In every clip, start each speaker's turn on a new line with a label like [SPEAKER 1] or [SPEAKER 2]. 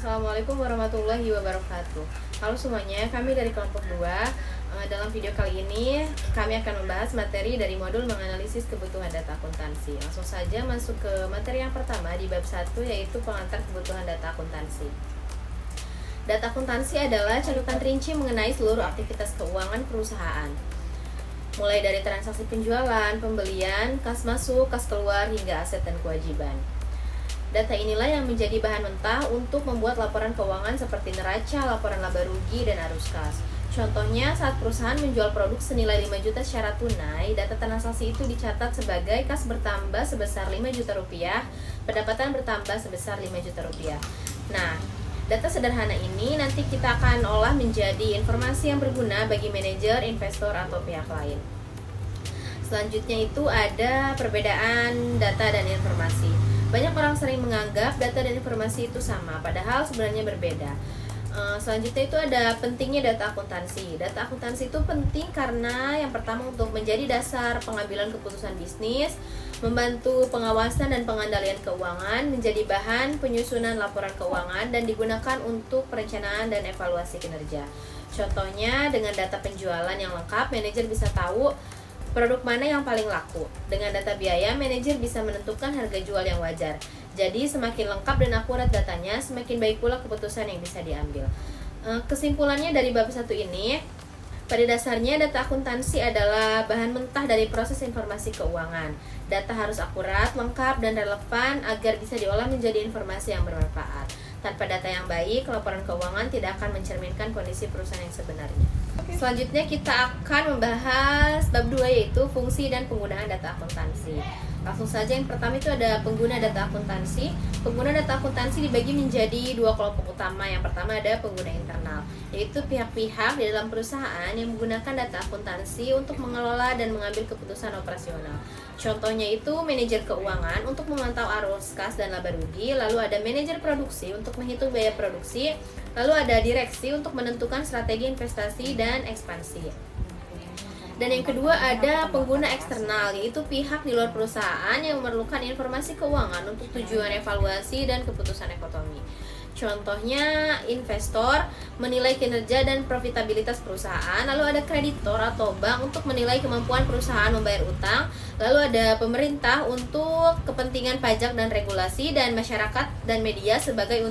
[SPEAKER 1] Assalamualaikum warahmatullahi wabarakatuh. Halo semuanya, kami dari kelompok 2. Dalam video kali ini kami akan membahas materi dari modul menganalisis kebutuhan data akuntansi. Langsung saja masuk ke materi yang pertama di bab 1, yaitu pengantar kebutuhan data akuntansi. Data akuntansi adalah catatan rinci mengenai seluruh aktivitas keuangan perusahaan, mulai dari transaksi penjualan, pembelian, kas masuk, kas keluar, hingga aset dan kewajiban. Data inilah yang menjadi bahan mentah untuk membuat laporan keuangan seperti neraca, laporan laba rugi, dan arus kas. Contohnya, saat perusahaan menjual produk senilai 5 juta secara tunai, data transaksi itu dicatat sebagai kas bertambah sebesar 5 juta rupiah, pendapatan bertambah sebesar 5 juta rupiah. Nah, data sederhana ini nanti kita akan olah menjadi informasi yang berguna bagi manajer, investor, atau pihak lain. Selanjutnya itu ada perbedaan data dan informasi. Banyak orang sering menganggap data dan informasi itu sama, padahal sebenarnya berbeda. Selanjutnya itu ada pentingnya data akuntansi. Data akuntansi itu penting karena yang pertama untuk menjadi dasar pengambilan keputusan bisnis, membantu pengawasan dan pengendalian keuangan, menjadi bahan penyusunan laporan keuangan, dan digunakan untuk perencanaan dan evaluasi kinerja. Contohnya, dengan data penjualan yang lengkap, manajer bisa tahu produk mana yang paling laku. Dengan data biaya, manajer bisa menentukan harga jual yang wajar. Jadi, semakin lengkap dan akurat datanya, semakin baik pula keputusan yang bisa diambil. Kesimpulannya dari bab 1 ini, pada dasarnya data akuntansi adalah bahan mentah dari proses informasi keuangan. Data harus akurat, lengkap, dan relevan agar bisa diolah menjadi informasi yang bermanfaat. Tanpa data yang baik, laporan keuangan tidak akan mencerminkan kondisi perusahaan yang sebenarnya. Selanjutnya kita akan membahas bab 2, yaitu fungsi dan penggunaan data akuntansi. Langsung saja, yang pertama itu ada pengguna data akuntansi. Pengguna data akuntansi dibagi menjadi 2 kelompok utama. Yang pertama ada pengguna internal, yaitu pihak-pihak di dalam perusahaan yang menggunakan data akuntansi untuk mengelola dan mengambil keputusan operasional. Contohnya itu manajer keuangan untuk memantau arus kas dan laba rugi, lalu ada manajer produksi untuk menghitung biaya produksi, lalu ada direksi untuk menentukan strategi investasi dan ekspansi. Dan yang kedua ada pengguna eksternal, yaitu pihak di luar perusahaan yang memerlukan informasi keuangan untuk tujuan evaluasi dan keputusan ekonomi. Contohnya, investor menilai kinerja dan profitabilitas perusahaan, lalu ada kreditor atau bank untuk menilai kemampuan perusahaan membayar utang, lalu ada pemerintah untuk kepentingan pajak dan regulasi, dan masyarakat dan media sebagai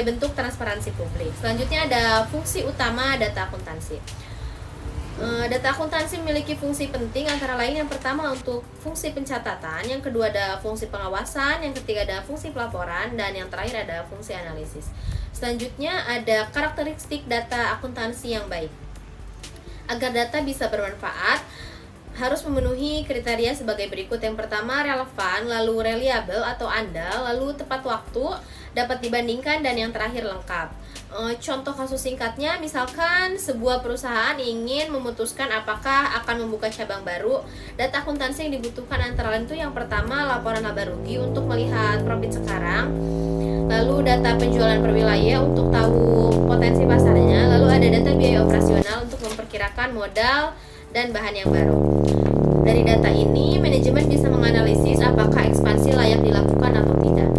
[SPEAKER 1] bentuk transparansi publik. Selanjutnya ada fungsi utama data akuntansi. Data akuntansi memiliki fungsi penting, antara lain yang pertama untuk fungsi pencatatan, yang kedua ada fungsi pengawasan, yang ketiga ada fungsi pelaporan, dan yang terakhir ada fungsi analisis. Selanjutnya ada karakteristik data akuntansi yang baik. Agar data bisa bermanfaat, harus memenuhi kriteria sebagai berikut. Yang pertama relevan, lalu reliable atau andal, lalu tepat waktu, dapat dibandingkan, dan yang terakhir lengkap. Contoh kasus singkatnya, misalkan sebuah perusahaan ingin memutuskan apakah akan membuka cabang baru. Data akuntansi yang dibutuhkan antara lain itu yang pertama laporan laba rugi untuk melihat profit sekarang, lalu data penjualan per wilayah untuk tahu potensi pasarnya, lalu ada data biaya operasional untuk memperkirakan modal dan bahan yang baru. Dari data ini, manajemen bisa menganalisis apakah ekspansi layak dilakukan atau tidak.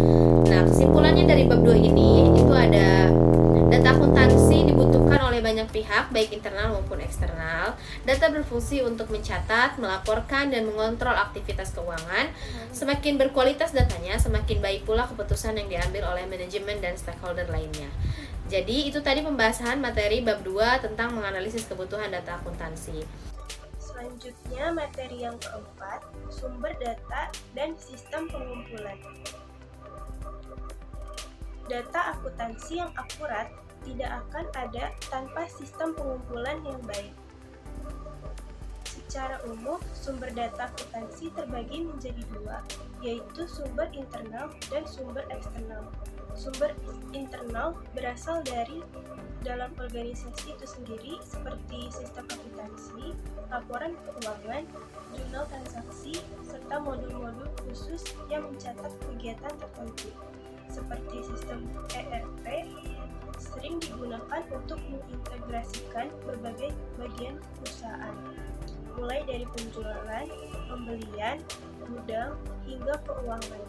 [SPEAKER 1] Nah, kesimpulannya dari bab 2 ini itu ada data akuntansi dibutuhkan oleh banyak pihak, baik internal maupun eksternal. Data berfungsi untuk mencatat, melaporkan, dan mengontrol aktivitas keuangan. Semakin berkualitas datanya, semakin baik pula keputusan yang diambil oleh manajemen dan stakeholder lainnya. Jadi, itu tadi pembahasan materi bab 2 tentang menganalisis kebutuhan data akuntansi.
[SPEAKER 2] Selanjutnya, materi yang keempat, sumber data dan sistem pengumpulan. Data akuntansi yang akurat tidak akan ada tanpa sistem pengumpulan yang baik. Secara umum, sumber data akuntansi terbagi menjadi 2, yaitu sumber internal dan sumber eksternal. Sumber internal berasal dari dalam organisasi itu sendiri, seperti sistem akuntansi, laporan keuangan, jurnal transaksi, serta modul-modul khusus yang mencatat kegiatan tertentu. Seperti sistem ERP, sering digunakan untuk mengintegrasikan berbagai bagian perusahaan, mulai dari penjualan, pembelian, gudang, hingga keuangan.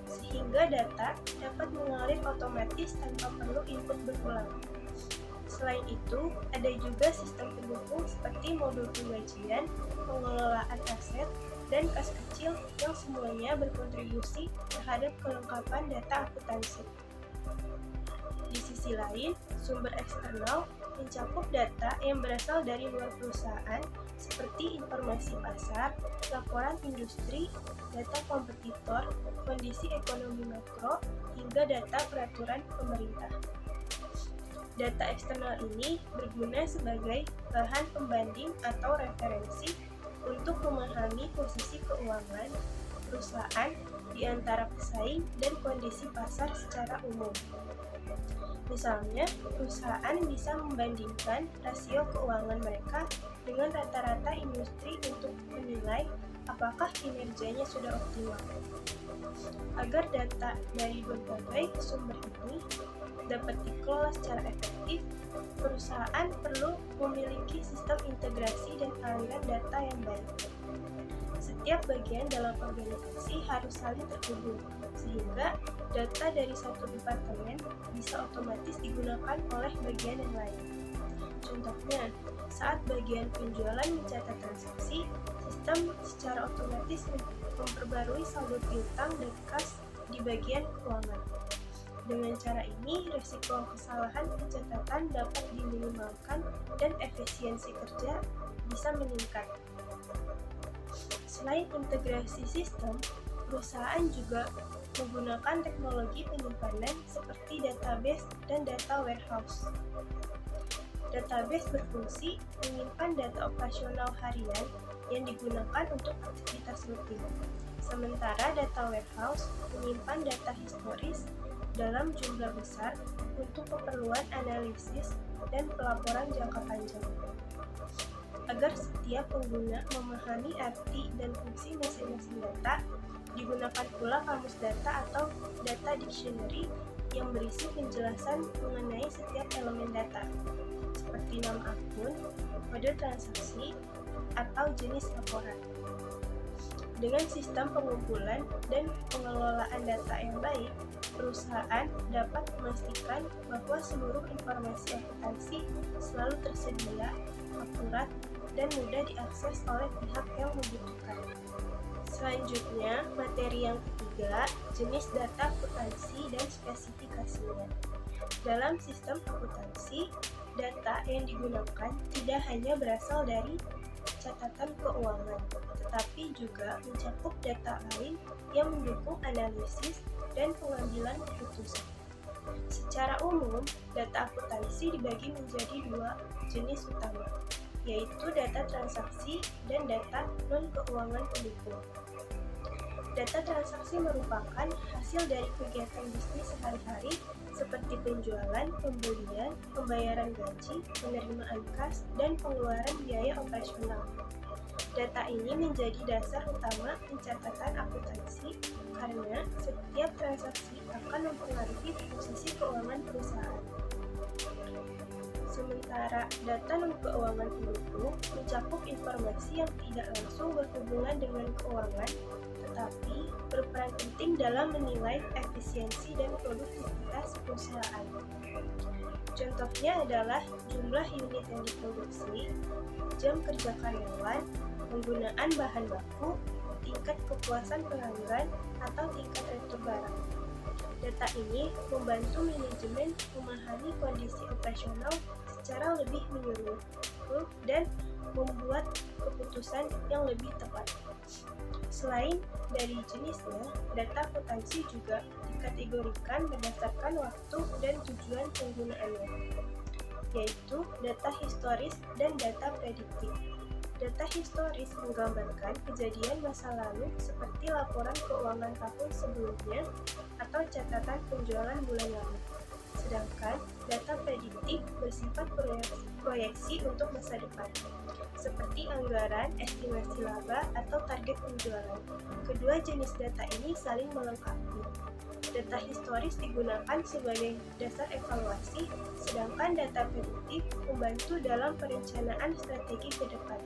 [SPEAKER 2] sehingga data dapat mengalir otomatis tanpa perlu input berulang. Selain itu, ada juga sistem pendukung seperti modul penggajian, pengelolaan aset, dan kas kecil yang semuanya berkontribusi terhadap kelengkapan data akuntansi. Di sisi lain, sumber eksternal mencakup data yang berasal dari luar perusahaan seperti informasi pasar, laporan industri, data kompetitor, kondisi ekonomi makro, hingga data peraturan pemerintah. Data eksternal ini berguna sebagai bahan pembanding atau referensi untuk memahami posisi keuangan perusahaan di antara pesaing dan kondisi pasar secara umum. Misalnya, perusahaan bisa membandingkan rasio keuangan mereka dengan rata-rata industri untuk menilai apakah kinerjanya sudah optimal. Agar data dari berbagai sumber ini dapat dikelola secara efektif, perusahaan perlu memiliki sistem integrasi dan aliran data yang baik. Setiap bagian dalam organisasi harus saling terhubung, sehingga data dari satu departemen bisa otomatis digunakan oleh bagian yang lain. Contohnya, saat bagian penjualan mencatat transaksi, sistem secara otomatis memperbarui saldo piutang dan kas di bagian keuangan. Dengan cara ini, risiko kesalahan pencatatan dapat diminimalkan dan efisiensi kerja bisa meningkat. Selain integrasi sistem, perusahaan juga menggunakan teknologi penyimpanan seperti database dan data warehouse. Database berfungsi menyimpan data operasional harian yang digunakan untuk aktivitas rutin. Sementara data warehouse menyimpan data historis dalam jumlah besar untuk keperluan analisis dan pelaporan jangka panjang. Agar setiap pengguna memahami arti dan fungsi masing-masing data, digunakan pula kamus data atau data dictionary yang berisi penjelasan mengenai setiap elemen data, seperti nama akun, kode transaksi, atau jenis laporan. Dengan sistem pengumpulan dan pengelolaan data yang baik, perusahaan dapat memastikan bahwa seluruh informasi akuntansi selalu tersedia, akurat, dan mudah diakses oleh pihak yang membutuhkan. Selanjutnya, materi yang ketiga, jenis data akuntansi dan spesifikasinya. Dalam sistem akuntansi, data yang digunakan tidak hanya berasal dari catatan keuangan, tetapi juga mencakup data lain yang mendukung analisis dan pengambilan keputusan. Secara umum, data akuntansi dibagi menjadi dua jenis utama, yaitu data transaksi dan data non-keuangan pendukung. Data transaksi merupakan hasil dari kegiatan bisnis sehari-hari seperti penjualan, pembelian, pembayaran gaji, penerimaan kas, dan pengeluaran biaya operasional. Data ini menjadi dasar utama pencatatan akuntansi karena setiap transaksi akan mempengaruhi posisi keuangan perusahaan. Sementara data non-keuangan pendukung mencakup informasi yang tidak langsung berhubungan dengan keuangan, tetapi berperan penting dalam menilai efisiensi dan produktivitas perusahaan. Contohnya adalah jumlah unit yang diproduksi, jam kerja karyawan, penggunaan bahan baku, tingkat kepuasan pelanggan, atau tingkat retur barang. Data ini membantu manajemen memahami kondisi operasional secara lebih menyeluruh dan membuat keputusan yang lebih tepat. Selain dari jenisnya, data akuntansi juga dikategorikan berdasarkan waktu dan tujuan penggunaannya, yaitu data historis dan data prediktif. Data historis menggambarkan kejadian masa lalu seperti laporan keuangan tahun sebelumnya atau catatan penjualan bulan lalu. Sedangkan data prediktif bersifat proyeksi untuk masa depan, seperti anggaran, estimasi laba, atau target penjualan. Kedua jenis data ini saling melengkapi. Data historis digunakan sebagai dasar evaluasi, sedangkan data prediktif membantu dalam perencanaan strategi ke depan.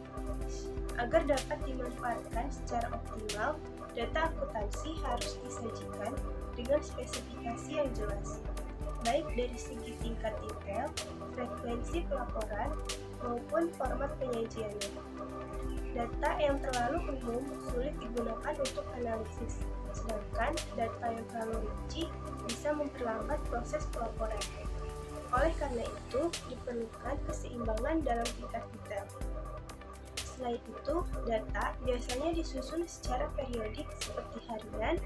[SPEAKER 2] Agar dapat dimanfaatkan secara optimal, Data akuntansi harus disajikan dengan spesifikasi yang jelas, baik dari segi tingkat detail, frekuensi pelaporan, maupun format penyajiannya. Data yang terlalu umum sulit digunakan untuk analisis, sedangkan data yang terlalu rinci bisa memperlambat proses pelaporan. Oleh karena itu, diperlukan keseimbangan dalam tingkat detail. Selain itu, data biasanya disusun secara periodik seperti harian,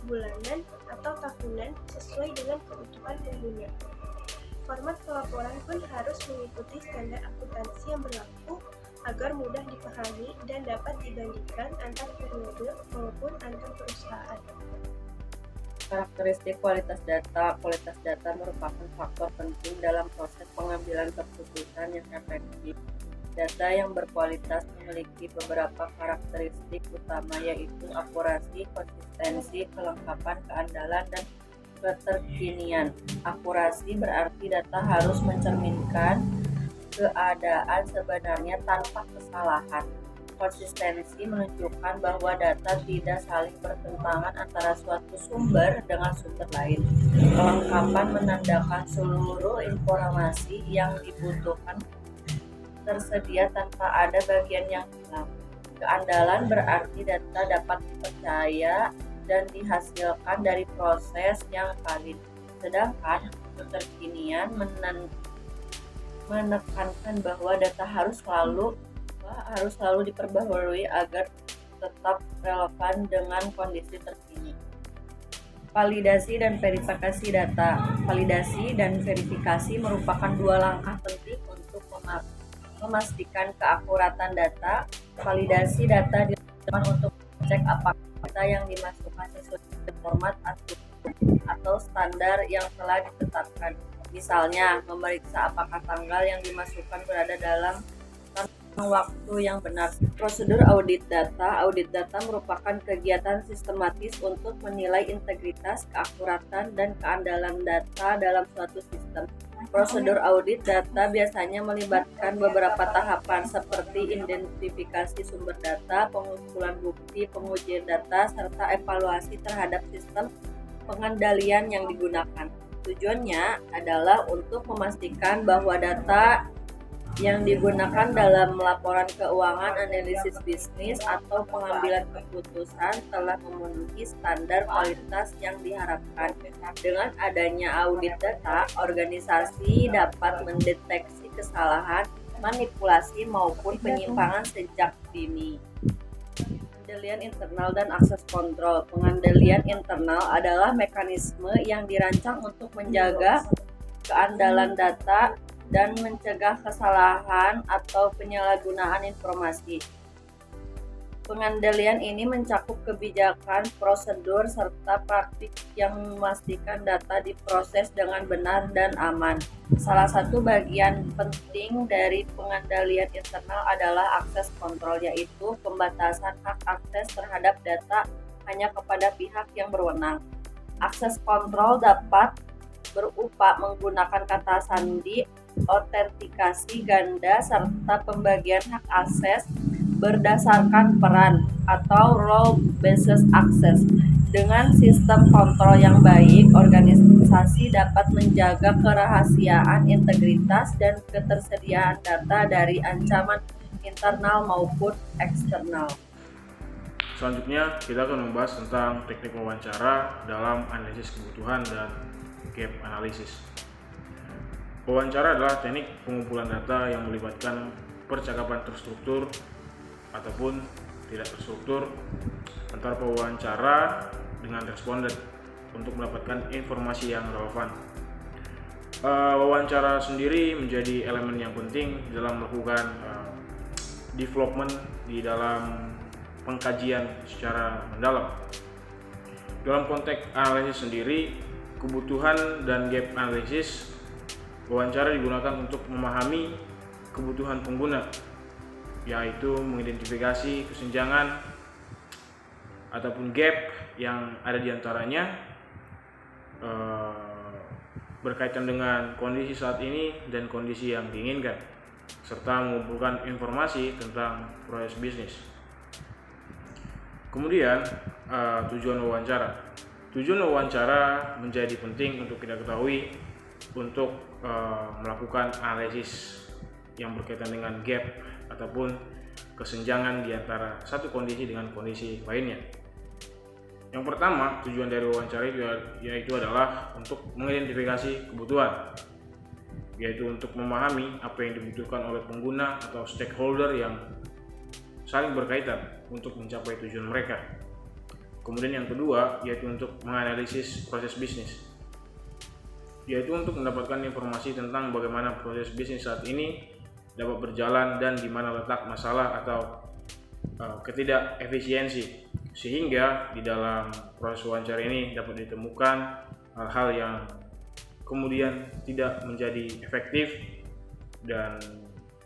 [SPEAKER 2] bulanan, atau tahunan sesuai dengan kebutuhan pengguna. Format pelaporan pun harus mengikuti standar akuntansi yang berlaku agar mudah dipahami dan dapat dibandingkan antar periode maupun antar perusahaan.
[SPEAKER 3] Karakteristik kualitas data. Kualitas data merupakan faktor penting dalam proses pengambilan keputusan yang efektif. Data yang berkualitas memiliki beberapa karakteristik utama, yaitu akurasi, konsistensi, kelengkapan, keandalan, dan keterkinian. Akurasi berarti data harus mencerminkan keadaan sebenarnya tanpa kesalahan. Konsistensi menunjukkan bahwa data tidak saling bertentangan antara suatu sumber dengan sumber lain. Kelengkapan menandakan seluruh informasi yang dibutuhkan tersedia tanpa ada bagian yang hilang. Keandalan berarti data dapat dipercaya dan dihasilkan dari proses yang valid. Sedangkan keterkinian menekankan bahwa data harus selalu diperbaharui agar tetap relevan dengan kondisi terkini. Validasi dan verifikasi data. Validasi dan verifikasi merupakan dua langkah penting untuk memastikan keakuratan data. Validasi data dilakukan untuk mengecek apakah data yang dimasukkan sesuai dengan format atau standar yang telah ditetapkan. Misalnya, memeriksa apakah tanggal yang dimasukkan berada dalam waktu yang benar. Prosedur audit data. Audit data merupakan kegiatan sistematis untuk menilai integritas, keakuratan, dan keandalan data dalam suatu sistem. Prosedur audit data biasanya melibatkan beberapa tahapan seperti identifikasi sumber data, pengumpulan bukti, pengujian data, serta evaluasi terhadap sistem pengendalian yang digunakan. Tujuannya adalah untuk memastikan bahwa data yang digunakan dalam laporan keuangan, analisis bisnis, atau pengambilan keputusan telah memenuhi standar kualitas yang diharapkan. Dengan adanya audit data, organisasi dapat mendeteksi kesalahan, manipulasi, maupun penyimpangan sejak dini. Pengendalian internal dan akses kontrol. Pengendalian internal adalah mekanisme yang dirancang untuk menjaga keandalan data dan mencegah kesalahan atau penyalahgunaan informasi. Pengendalian ini mencakup kebijakan, prosedur, serta praktik yang memastikan data diproses dengan benar dan aman. Salah satu bagian penting dari pengendalian internal adalah akses kontrol, yaitu pembatasan hak akses terhadap data hanya kepada pihak yang berwenang. Akses kontrol dapat berupa menggunakan kata sandi, autentikasi ganda, serta pembagian hak akses berdasarkan peran atau role-based access. Dengan sistem kontrol yang baik, organisasi dapat menjaga kerahasiaan, integritas, dan ketersediaan data dari ancaman internal maupun eksternal.
[SPEAKER 4] Selanjutnya, kita akan membahas tentang teknik wawancara dalam analisis kebutuhan dan gap analysis. Wawancara adalah teknik pengumpulan data yang melibatkan percakapan terstruktur ataupun tidak terstruktur antara pewawancara dengan responden untuk mendapatkan informasi yang relevan. Wawancara sendiri menjadi elemen yang penting dalam melakukan development di dalam pengkajian secara mendalam. Dalam konteks analisis sendiri, kebutuhan dan gap analisis, wawancara digunakan untuk memahami kebutuhan pengguna, yaitu mengidentifikasi kesenjangan ataupun gap yang ada di antaranya berkaitan dengan kondisi saat ini dan kondisi yang diinginkan, serta mengumpulkan informasi tentang proses bisnis. Kemudian tujuan wawancara. Tujuan wawancara menjadi penting untuk kita ketahui untuk melakukan analisis yang berkaitan dengan gap ataupun kesenjangan di antara satu kondisi dengan kondisi lainnya. Yang pertama, tujuan dari wawancara itu yaitu adalah untuk mengidentifikasi kebutuhan, yaitu untuk memahami apa yang dibutuhkan oleh pengguna atau stakeholder yang saling berkaitan untuk mencapai tujuan mereka. Kemudian yang kedua yaitu untuk menganalisis proses bisnis, yaitu untuk mendapatkan informasi tentang bagaimana proses bisnis saat ini dapat berjalan dan di mana letak masalah atau ketidakefisiensi, sehingga di dalam proses wawancara ini dapat ditemukan hal-hal yang kemudian tidak menjadi efektif dan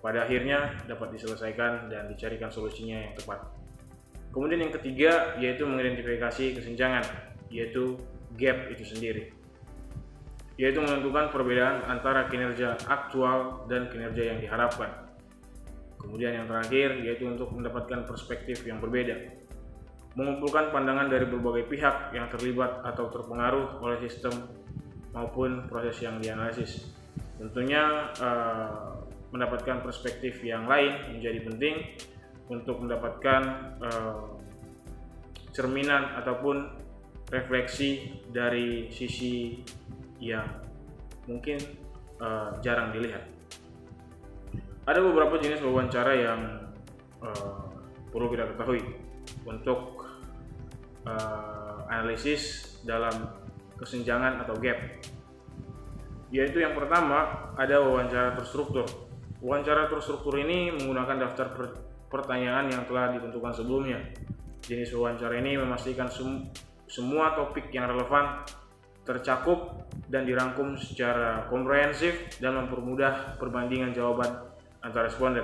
[SPEAKER 4] pada akhirnya dapat diselesaikan dan dicarikan solusinya yang tepat. Kemudian yang ketiga yaitu mengidentifikasi kesenjangan, yaitu gap itu sendiri, yaitu menentukan perbedaan antara kinerja aktual dan kinerja yang diharapkan. Kemudian yang terakhir yaitu untuk mendapatkan perspektif yang berbeda, mengumpulkan pandangan dari berbagai pihak yang terlibat atau terpengaruh oleh sistem maupun proses yang dianalisis. Tentunya mendapatkan perspektif yang lain menjadi penting untuk mendapatkan cerminan ataupun refleksi dari sisi yang mungkin jarang dilihat. Ada beberapa jenis wawancara yang perlu kita ketahui untuk analisis dalam kesenjangan atau gap, yaitu yang pertama ada wawancara terstruktur. Wawancara terstruktur ini menggunakan daftar pertanyaan yang telah ditentukan sebelumnya. Jenis wawancara ini memastikan semua topik yang relevan tercakup dan dirangkum secara komprehensif dan mempermudah perbandingan jawaban antar responden.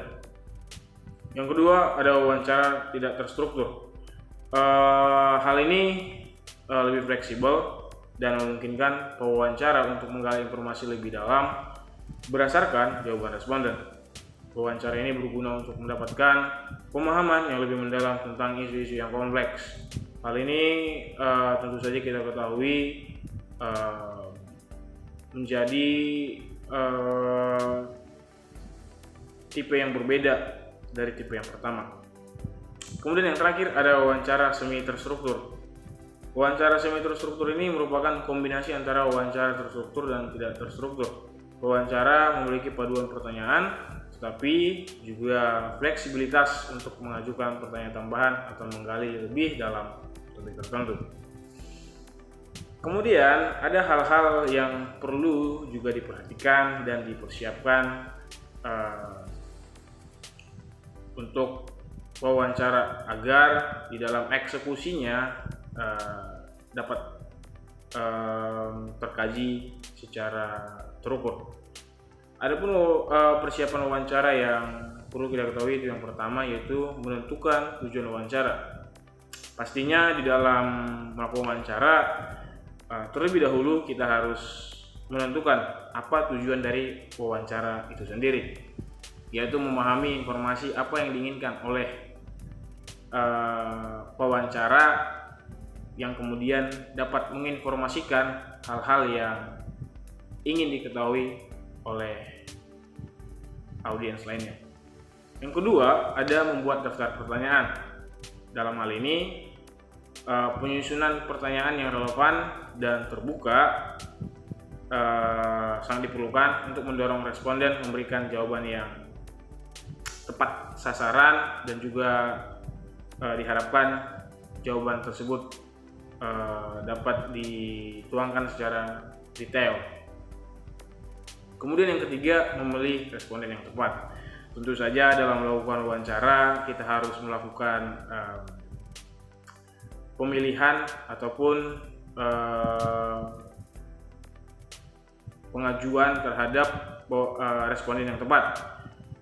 [SPEAKER 4] Yang kedua ada wawancara tidak terstruktur. Hal ini lebih fleksibel dan memungkinkan pewawancara untuk menggali informasi lebih dalam berdasarkan jawaban responden. Wawancara ini berguna untuk mendapatkan pemahaman yang lebih mendalam tentang isu-isu yang kompleks. Hal ini tentu saja kita ketahui menjadi tipe yang berbeda dari tipe yang pertama. Kemudian yang terakhir ada wawancara semi terstruktur. Wawancara semi terstruktur ini merupakan kombinasi antara wawancara terstruktur dan tidak terstruktur. Wawancara memiliki paduan pertanyaan, tetapi juga fleksibilitas untuk mengajukan pertanyaan tambahan atau menggali lebih dalam topik tertentu. Kemudian ada hal-hal yang perlu juga diperhatikan dan dipersiapkan untuk wawancara agar di dalam eksekusinya dapat terkaji secara terukur. Adapun persiapan wawancara yang perlu kita ketahui itu yang pertama yaitu menentukan tujuan wawancara. Pastinya di dalam melakukan wawancara terlebih dahulu kita harus menentukan apa tujuan dari wawancara itu sendiri, yaitu memahami informasi apa yang diinginkan oleh pewawancara yang kemudian dapat menginformasikan hal-hal yang ingin diketahui oleh audiens lainnya. Yang kedua, ada membuat daftar pertanyaan. Dalam hal ini, penyusunan pertanyaan yang relevan dan terbuka sangat diperlukan untuk mendorong responden memberikan jawaban yang tepat sasaran dan juga diharapkan jawaban tersebut dapat dituangkan secara detail. Kemudian yang ketiga, memilih responden yang tepat. Tentu saja dalam melakukan wawancara kita harus melakukan pemilihan ataupun pengajuan terhadap responden yang tepat,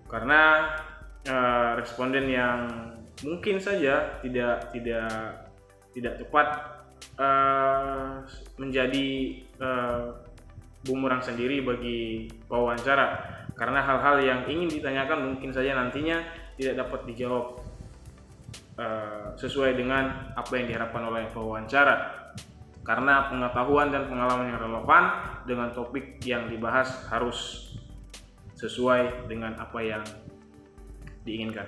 [SPEAKER 4] karena responden yang mungkin saja tidak tepat menjadi bumerang sendiri bagi pewawancara, karena hal-hal yang ingin ditanyakan mungkin saja nantinya tidak dapat dijawab sesuai dengan apa yang diharapkan oleh pewawancara, karena pengetahuan dan pengalaman yang relevan dengan topik yang dibahas harus sesuai dengan apa yang diinginkan.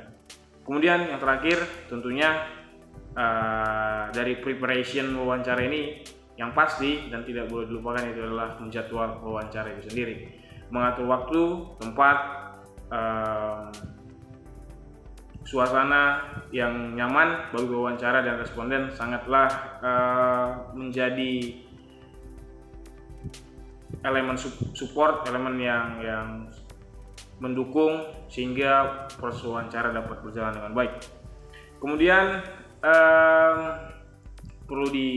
[SPEAKER 4] Kemudian yang terakhir tentunya dari preparation wawancara ini yang pasti dan tidak boleh dilupakan itu adalah menjadwal wawancara itu sendiri, mengatur waktu, tempat, suasana yang nyaman bagi wawancara dan responden sangatlah menjadi elemen support, elemen yang mendukung sehingga proses wawancara dapat berjalan dengan baik. Kemudian perlu di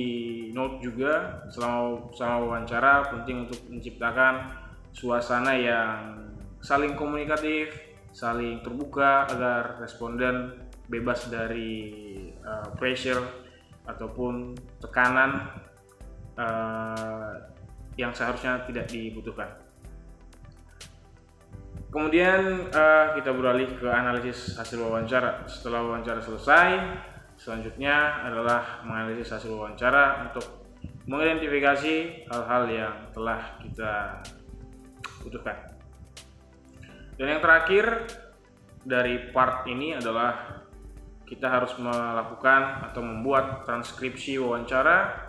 [SPEAKER 4] note juga selama wawancara penting untuk menciptakan suasana yang saling komunikatif, saling terbuka agar responden bebas dari pressure ataupun tekanan yang seharusnya tidak dibutuhkan. Kemudian kita beralih ke analisis hasil wawancara. Setelah wawancara selesai, selanjutnya adalah menganalisis hasil wawancara untuk mengidentifikasi hal-hal yang telah kita butuhkan. Dan yang terakhir dari part ini adalah kita harus melakukan atau membuat transkripsi wawancara,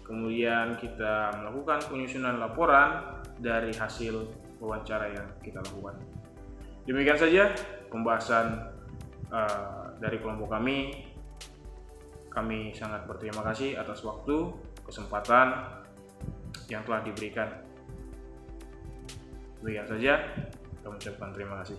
[SPEAKER 4] kemudian kita melakukan penyusunan laporan dari hasil wawancara yang kita lakukan. Demikian saja pembahasan dari kelompok kami. Kami sangat berterima kasih atas waktu, kesempatan yang telah diberikan. Demikian saja, kami ucapkan terima kasih.